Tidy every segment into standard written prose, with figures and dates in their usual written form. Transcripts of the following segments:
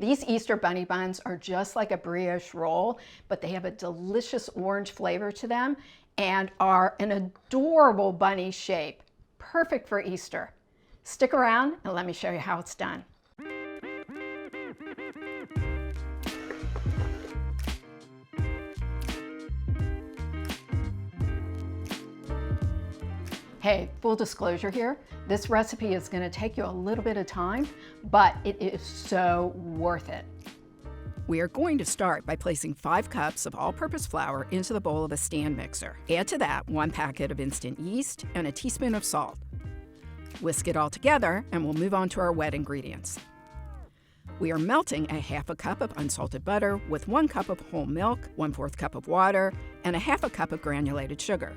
These Easter bunny buns are just like a brioche roll, but they have a delicious orange flavor to them and are an adorable bunny shape. Perfect for Easter. Stick around and let me show you how it's done. Hey, full disclosure here, this recipe is going to take you a little bit of time, but it is so worth it. We are going to start by placing 5 cups of all-purpose flour into the bowl of a stand mixer. Add to that 1 packet of instant yeast and a teaspoon of salt. Whisk it all together and we'll move on to our wet ingredients. We are melting a 1/2 cup of unsalted butter with 1 cup of whole milk, 1/4 cup of water, and a 1/2 cup of granulated sugar.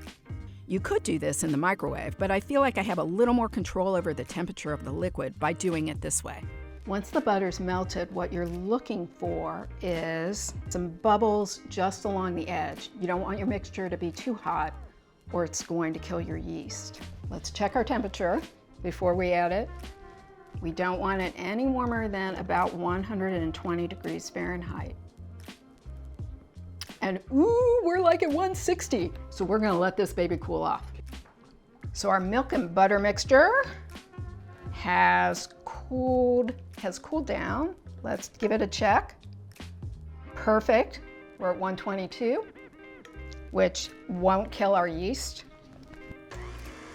You could do this in the microwave, but I feel like I have a little more control over the temperature of the liquid by doing it this way. Once the butter's melted, what you're looking for is some bubbles just along the edge. You don't want your mixture to be too hot or it's going to kill your yeast. Let's check our temperature before we add it. We don't want it any warmer than about 120 degrees Fahrenheit. And ooh, we're like at 160. So we're gonna let this baby cool off. So our milk and butter mixture has cooled down. Let's give it a check. Perfect, we're at 122, which won't kill our yeast.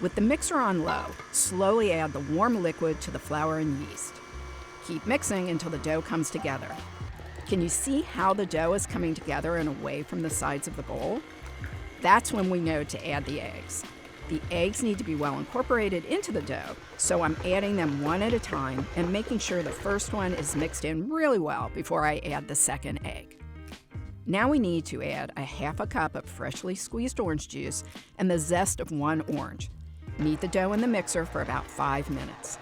With the mixer on low, slowly add the warm liquid to the flour and yeast. Keep mixing until the dough comes together. Can you see how the dough is coming together and away from the sides of the bowl? That's when we know to add the eggs. The eggs need to be well incorporated into the dough, so I'm adding them one at a time and making sure the first one is mixed in really well before I add the second egg. Now we need to add a 1/2 cup of freshly squeezed orange juice and the zest of 1 orange. Knead the dough in the mixer for about 5 minutes.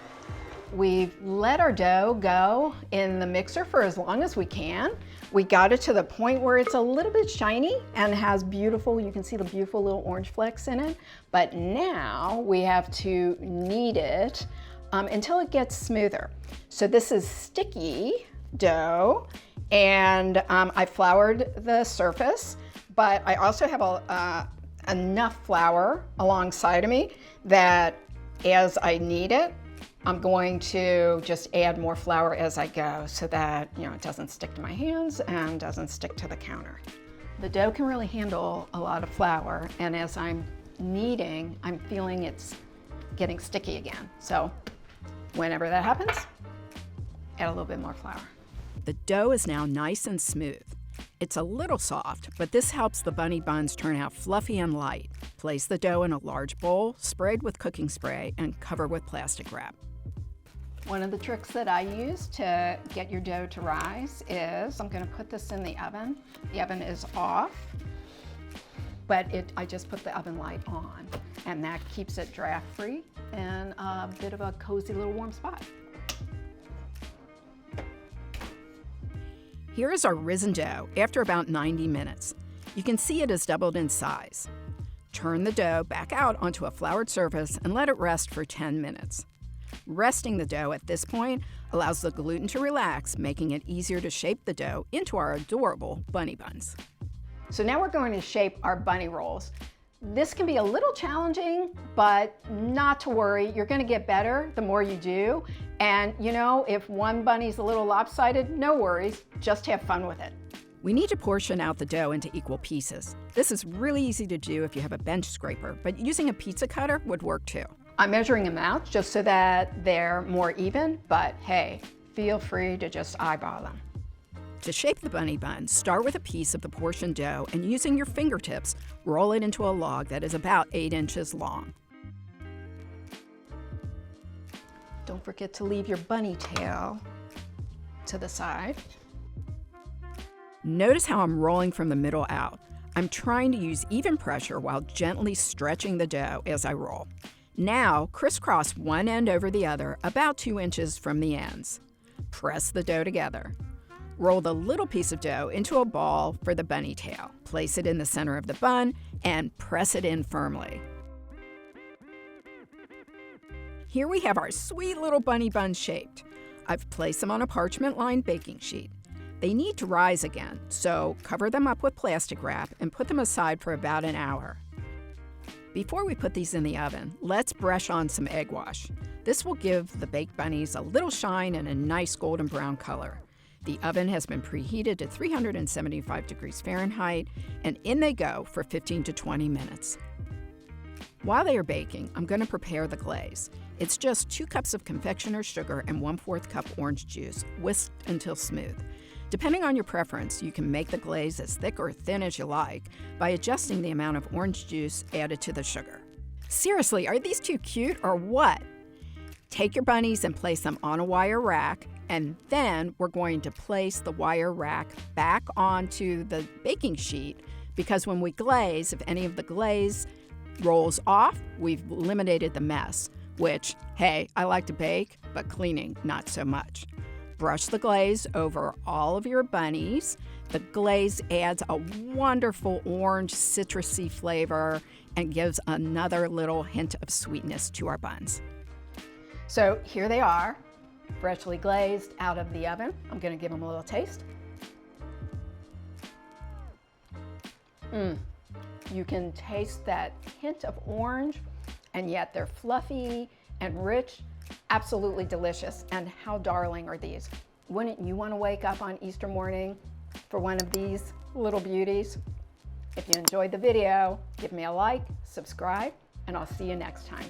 We've let our dough go in the mixer for as long as we can. We got it to the point where it's a little bit shiny and has beautiful, you can see the beautiful little orange flecks in it. But now we have to knead it until it gets smoother. So this is sticky dough, and I floured the surface, but I also have enough flour alongside of me that as I knead it, I'm going to just add more flour as I go so that, it doesn't stick to my hands and doesn't stick to the counter. The dough can really handle a lot of flour, and as I'm kneading, I'm feeling it's getting sticky again. So whenever that happens, add a little bit more flour. The dough is now nice and smooth. It's a little soft, but this helps the bunny buns turn out fluffy and light. Place the dough in a large bowl, sprayed with cooking spray, and cover with plastic wrap. One of the tricks that I use to get your dough to rise is I'm going to put this in the oven. The oven is off, but I just put the oven light on, and that keeps it draft-free and a bit of a cozy little warm spot. Here is our risen dough after about 90 minutes. You can see it has doubled in size. Turn the dough back out onto a floured surface and let it rest for 10 minutes. Resting the dough at this point allows the gluten to relax, making it easier to shape the dough into our adorable bunny buns. So now we're going to shape our bunny rolls. This can be a little challenging, but not to worry. You're going to get better the more you do. And if one bunny's a little lopsided, no worries. Just have fun with it. We need to portion out the dough into equal pieces. This is really easy to do if you have a bench scraper, but using a pizza cutter would work too. I'm measuring them out just so that they're more even, but hey, feel free to just eyeball them. To shape the bunny bun, start with a piece of the portioned dough and using your fingertips, roll it into a log that is about 8 inches long. Don't forget to leave your bunny tail to the side. Notice how I'm rolling from the middle out. I'm trying to use even pressure while gently stretching the dough as I roll. Now, crisscross one end over the other about 2 inches from the ends. Press the dough together. Roll the little piece of dough into a ball for the bunny tail. Place it in the center of the bun and press it in firmly. Here we have our sweet little bunny bun shaped. I've placed them on a parchment-lined baking sheet. They need to rise again, so cover them up with plastic wrap and put them aside for about an hour. Before we put these in the oven, let's brush on some egg wash. This will give the baked bunnies a little shine and a nice golden brown color. The oven has been preheated to 375 degrees Fahrenheit, and in they go for 15 to 20 minutes. While they are baking, I'm going to prepare the glaze. It's just 2 cups of confectioner's sugar and 1/4 cup orange juice, whisked until smooth. Depending on your preference, you can make the glaze as thick or thin as you like by adjusting the amount of orange juice added to the sugar. Seriously, are these too cute or what? Take your bunnies and place them on a wire rack, and then we're going to place the wire rack back onto the baking sheet, because when we glaze, if any of the glaze rolls off, we've eliminated the mess, which, hey, I like to bake, but cleaning, not so much. Brush the glaze over all of your bunnies. The glaze adds a wonderful orange citrusy flavor and gives another little hint of sweetness to our buns. So here they are, freshly glazed out of the oven. I'm going to give them a little taste. You can taste that hint of orange, and yet they're fluffy and rich. Absolutely delicious. And how darling are these? Wouldn't you want to wake up on Easter morning for one of these little beauties? If you enjoyed the video, give me a like, subscribe, and I'll see you next time.